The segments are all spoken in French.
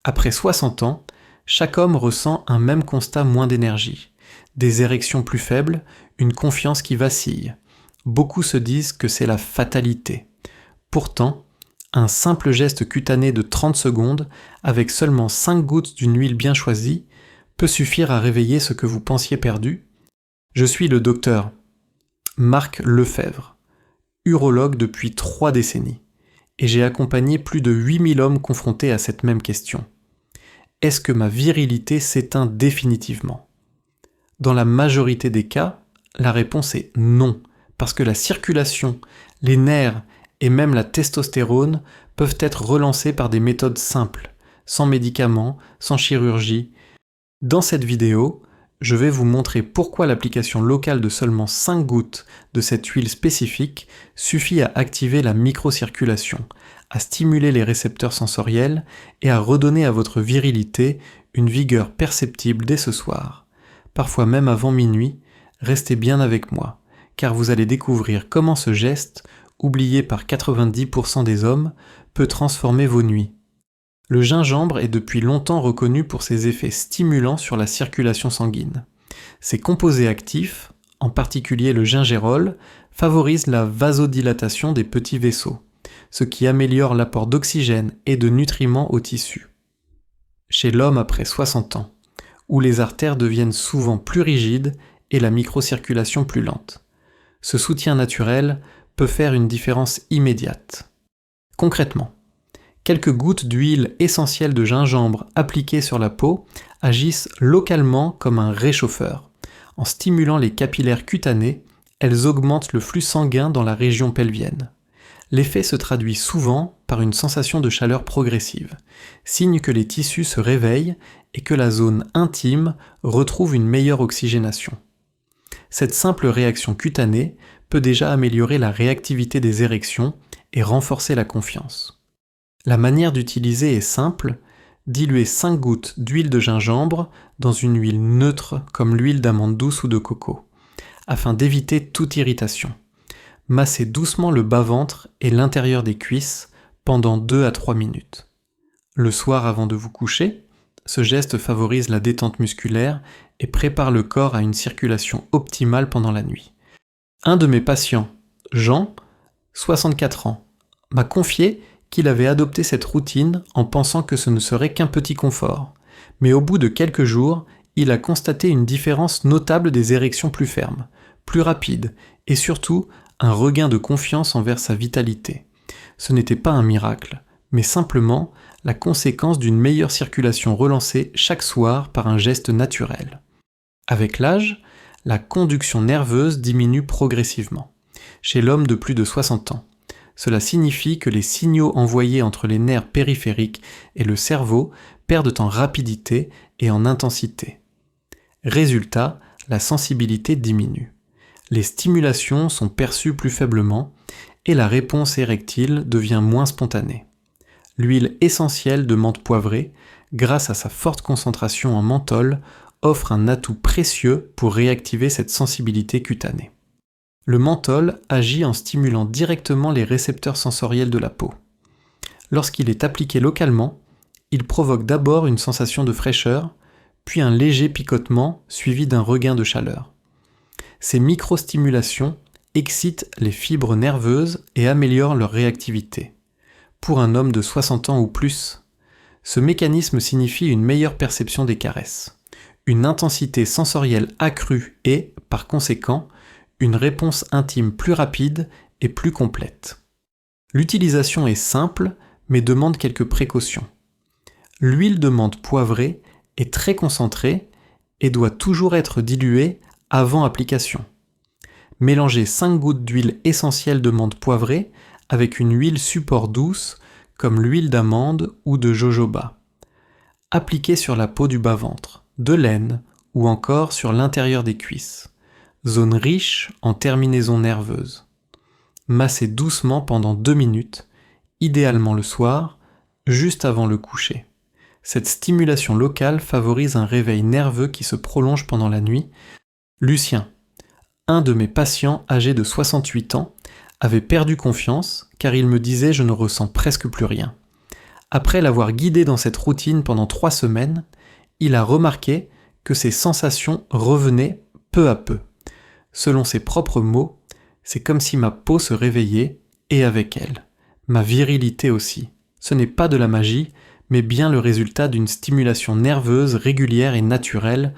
Après 60 ans, chaque homme ressent un même constat: moins d'énergie, des érections plus faibles, une confiance qui vacille. Beaucoup se disent que c'est la fatalité. Pourtant, un simple geste cutané de 30 secondes, avec seulement 5 gouttes d'une huile bien choisie, peut suffire à réveiller ce que vous pensiez perdu. Je suis le docteur Marc Lefebvre, urologue depuis 3 décennies, et j'ai accompagné plus de 8000 hommes confrontés à cette même question. Est-ce que ma virilité s'éteint définitivement ? Dans la majorité des cas, la réponse est non, parce que la circulation, les nerfs et même la testostérone peuvent être relancés par des méthodes simples, sans médicaments, sans chirurgie. Dans cette vidéo, je vais vous montrer pourquoi l'application locale de seulement 5 gouttes de cette huile spécifique suffit à activer la microcirculation, à stimuler les récepteurs sensoriels et à redonner à votre virilité une vigueur perceptible dès ce soir. Parfois même avant minuit, restez bien avec moi, car vous allez découvrir comment ce geste, oublié par 90% des hommes, peut transformer vos nuits. Le gingembre est depuis longtemps reconnu pour ses effets stimulants sur la circulation sanguine. Ses composés actifs, en particulier le gingérol, favorisent la vasodilatation des petits vaisseaux, ce qui améliore l'apport d'oxygène et de nutriments aux tissus. Chez l'homme après 60 ans, où les artères deviennent souvent plus rigides et la microcirculation plus lente, ce soutien naturel peut faire une différence immédiate. Concrètement, quelques gouttes d'huile essentielle de gingembre appliquées sur la peau agissent localement comme un réchauffeur. En stimulant les capillaires cutanés, elles augmentent le flux sanguin dans la région pelvienne. L'effet se traduit souvent par une sensation de chaleur progressive, signe que les tissus se réveillent et que la zone intime retrouve une meilleure oxygénation. Cette simple réaction cutanée peut déjà améliorer la réactivité des érections et renforcer la confiance. La manière d'utiliser est simple: diluez 5 gouttes d'huile de gingembre dans une huile neutre comme l'huile d'amande douce ou de coco, afin d'éviter toute irritation. Massez doucement le bas-ventre et l'intérieur des cuisses pendant 2 à 3 minutes. Le soir avant de vous coucher, ce geste favorise la détente musculaire et prépare le corps à une circulation optimale pendant la nuit. Un de mes patients, Jean, 64 ans, m'a confié qu'il avait adopté cette routine en pensant que ce ne serait qu'un petit confort. Mais au bout de quelques jours, il a constaté une différence notable des érections plus fermes, plus rapides et surtout un regain de confiance envers sa vitalité. Ce n'était pas un miracle, mais simplement la conséquence d'une meilleure circulation relancée chaque soir par un geste naturel. Avec l'âge, la conduction nerveuse diminue progressivement, chez l'homme de plus de 60 ans. Cela signifie que les signaux envoyés entre les nerfs périphériques et le cerveau perdent en rapidité et en intensité. Résultat, la sensibilité diminue. Les stimulations sont perçues plus faiblement et la réponse érectile devient moins spontanée. L'huile essentielle de menthe poivrée, grâce à sa forte concentration en menthol, offre un atout précieux pour réactiver cette sensibilité cutanée. Le menthol agit en stimulant directement les récepteurs sensoriels de la peau. Lorsqu'il est appliqué localement, il provoque d'abord une sensation de fraîcheur, puis un léger picotement suivi d'un regain de chaleur. Ces microstimulations excitent les fibres nerveuses et améliorent leur réactivité. Pour un homme de 60 ans ou plus, ce mécanisme signifie une meilleure perception des caresses, une intensité sensorielle accrue et, par conséquent, une réponse intime plus rapide et plus complète. L'utilisation est simple, mais demande quelques précautions. L'huile de menthe poivrée est très concentrée et doit toujours être diluée avant application. Mélangez 5 gouttes d'huile essentielle de menthe poivrée avec une huile support douce comme l'huile d'amande ou de jojoba. Appliquez sur la peau du bas-ventre, de l'aine ou encore sur l'intérieur des cuisses, zone riche en terminaisons nerveuses. Massez doucement pendant 2 minutes, idéalement le soir, juste avant le coucher. Cette stimulation locale favorise un réveil nerveux qui se prolonge pendant la nuit. Lucien, un de mes patients âgé de 68 ans, avait perdu confiance car il me disait « je ne ressens presque plus rien ». Après l'avoir guidé dans cette routine pendant 3 semaines, il a remarqué que ses sensations revenaient peu à peu. Selon ses propres mots, c'est comme si ma peau se réveillait, et avec elle, ma virilité aussi. Ce n'est pas de la magie, mais bien le résultat d'une stimulation nerveuse régulière et naturelle.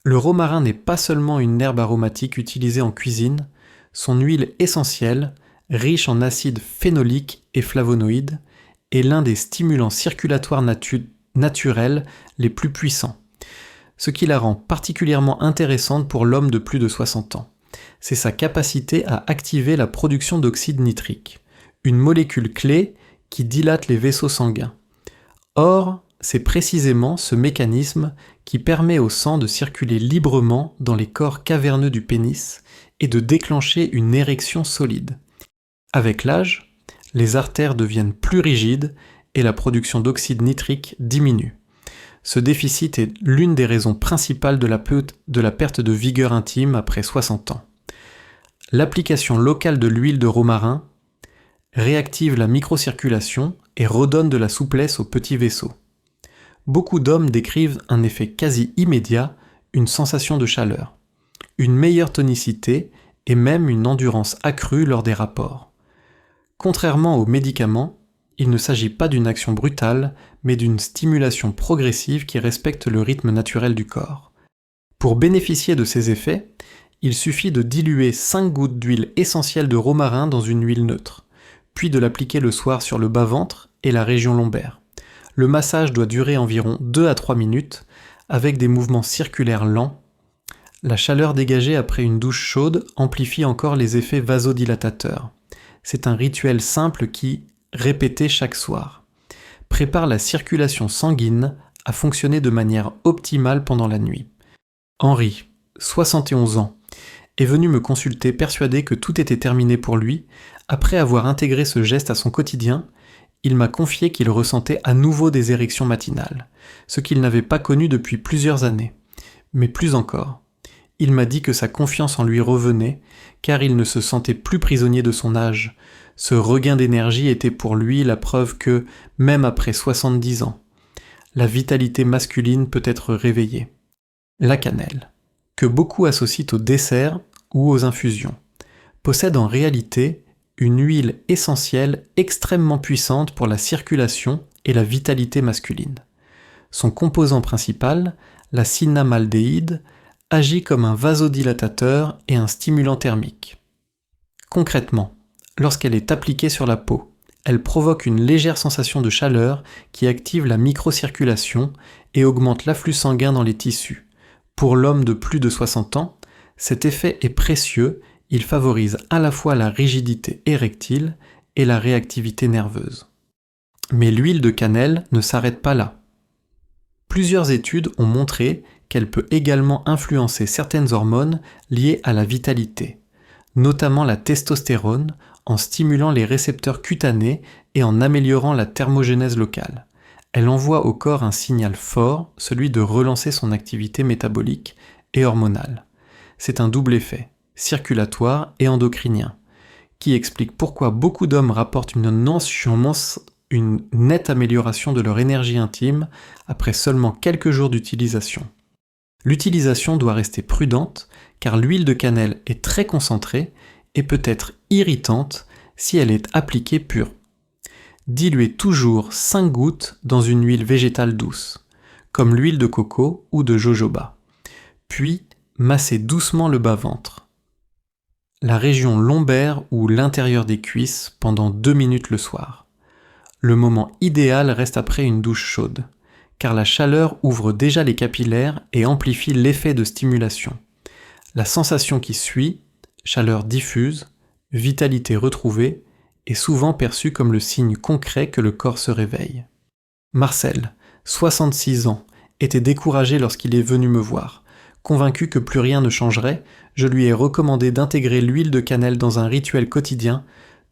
Le romarin n'est pas seulement une herbe aromatique utilisée en cuisine, son huile essentielle, riche en acides phénoliques et flavonoïdes, est l'un des stimulants circulatoires naturels les plus puissants. Ce qui la rend particulièrement intéressante pour l'homme de plus de 60 ans, c'est sa capacité à activer la production d'oxyde nitrique, une molécule clé qui dilate les vaisseaux sanguins. Or, c'est précisément ce mécanisme qui permet au sang de circuler librement dans les corps caverneux du pénis et de déclencher une érection solide. Avec l'âge, les artères deviennent plus rigides et la production d'oxyde nitrique diminue. Ce déficit est l'une des raisons principales de la perte de vigueur intime après 60 ans. L'application locale de l'huile de romarin réactive la microcirculation et redonne de la souplesse aux petits vaisseaux. Beaucoup d'hommes décrivent un effet quasi immédiat, une sensation de chaleur, une meilleure tonicité et même une endurance accrue lors des rapports. Contrairement aux médicaments, il ne s'agit pas d'une action brutale, mais d'une stimulation progressive qui respecte le rythme naturel du corps. Pour bénéficier de ces effets, il suffit de diluer 5 gouttes d'huile essentielle de romarin dans une huile neutre, puis de l'appliquer le soir sur le bas-ventre et la région lombaire. Le massage doit durer environ 2 à 3 minutes, avec des mouvements circulaires lents. La chaleur dégagée après une douche chaude amplifie encore les effets vasodilatateurs. C'est un rituel simple qui, répété chaque soir, prépare la circulation sanguine à fonctionner de manière optimale pendant la nuit. Henri, 71 ans, est venu me consulter persuadé que tout était terminé pour lui. Après avoir intégré ce geste à son quotidien, il m'a confié qu'il ressentait à nouveau des érections matinales, ce qu'il n'avait pas connu depuis plusieurs années. Mais plus encore, il m'a dit que sa confiance en lui revenait, car il ne se sentait plus prisonnier de son âge. Ce regain d'énergie était pour lui la preuve que, même après 70 ans, la vitalité masculine peut être réveillée. La cannelle, que beaucoup associent au dessert ou aux infusions, possède en réalité une huile essentielle extrêmement puissante pour la circulation et la vitalité masculine. Son composant principal, la cinnamaldéhyde, agit comme un vasodilatateur et un stimulant thermique. Concrètement, lorsqu'elle est appliquée sur la peau, elle provoque une légère sensation de chaleur qui active la microcirculation et augmente l'afflux sanguin dans les tissus. Pour l'homme de plus de 60 ans, cet effet est précieux, il favorise à la fois la rigidité érectile et la réactivité nerveuse. Mais l'huile de cannelle ne s'arrête pas là. Plusieurs études ont montré qu'elle peut également influencer certaines hormones liées à la vitalité, notamment la testostérone, en stimulant les récepteurs cutanés et en améliorant la thermogénèse locale. Elle envoie au corps un signal fort, celui de relancer son activité métabolique et hormonale. C'est un double effet, circulatoire et endocrinien, qui explique pourquoi beaucoup d'hommes rapportent une nette amélioration de leur énergie intime après seulement quelques jours d'utilisation. L'utilisation doit rester prudente car l'huile de cannelle est très concentrée et peut être irritante si elle est appliquée pure. Diluez toujours 5 gouttes dans une huile végétale douce, comme l'huile de coco ou de jojoba. Puis, massez doucement le bas-ventre, la région lombaire ou l'intérieur des cuisses pendant 2 minutes le soir. Le moment idéal reste après une douche chaude, car la chaleur ouvre déjà les capillaires et amplifie l'effet de stimulation. La sensation qui suit, chaleur diffuse, vitalité retrouvée, est souvent perçue comme le signe concret que le corps se réveille. Marcel, 66 ans, était découragé lorsqu'il est venu me voir. Convaincu que plus rien ne changerait, je lui ai recommandé d'intégrer l'huile de cannelle dans un rituel quotidien,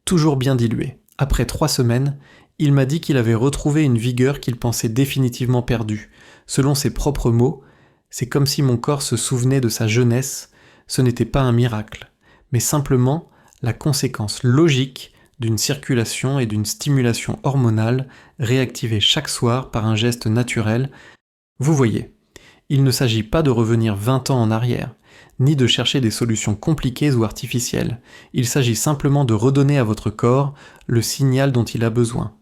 toujours bien dilué. Après 3 semaines, il m'a dit qu'il avait retrouvé une vigueur qu'il pensait définitivement perdue. Selon ses propres mots, c'est comme si mon corps se souvenait de sa jeunesse. Ce n'était pas un miracle, mais simplement la conséquence logique d'une circulation et d'une stimulation hormonale réactivée chaque soir par un geste naturel. Vous voyez, il ne s'agit pas de revenir 20 ans en arrière, ni de chercher des solutions compliquées ou artificielles. Il s'agit simplement de redonner à votre corps le signal dont il a besoin.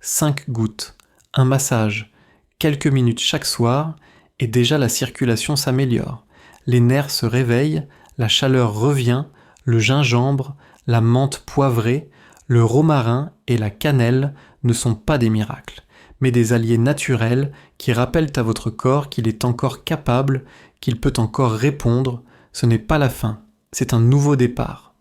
5 gouttes, un massage, quelques minutes chaque soir, et déjà la circulation s'améliore. Les nerfs se réveillent, la chaleur revient, le gingembre, la menthe poivrée, le romarin et la cannelle ne sont pas des miracles, mais des alliés naturels qui rappellent à votre corps qu'il est encore capable, qu'il peut encore répondre. Ce n'est pas la fin, c'est un nouveau départ.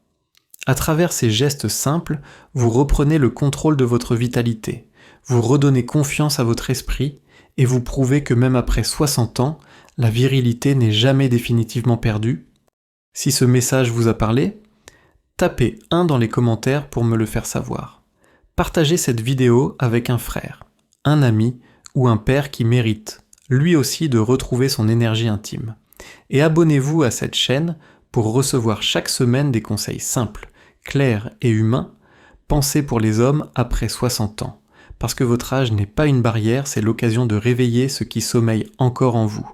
À travers ces gestes simples, vous reprenez le contrôle de votre vitalité, vous redonnez confiance à votre esprit et vous prouvez que même après 60 ans, la virilité n'est jamais définitivement perdue. Si ce message vous a parlé, tapez 1 dans les commentaires pour me le faire savoir. Partagez cette vidéo avec un frère, un ami ou un père qui mérite, lui aussi, de retrouver son énergie intime. Et abonnez-vous à cette chaîne pour recevoir chaque semaine des conseils simples, clairs et humains, pensés pour les hommes après 60 ans. Parce que votre âge n'est pas une barrière, c'est l'occasion de réveiller ce qui sommeille encore en vous.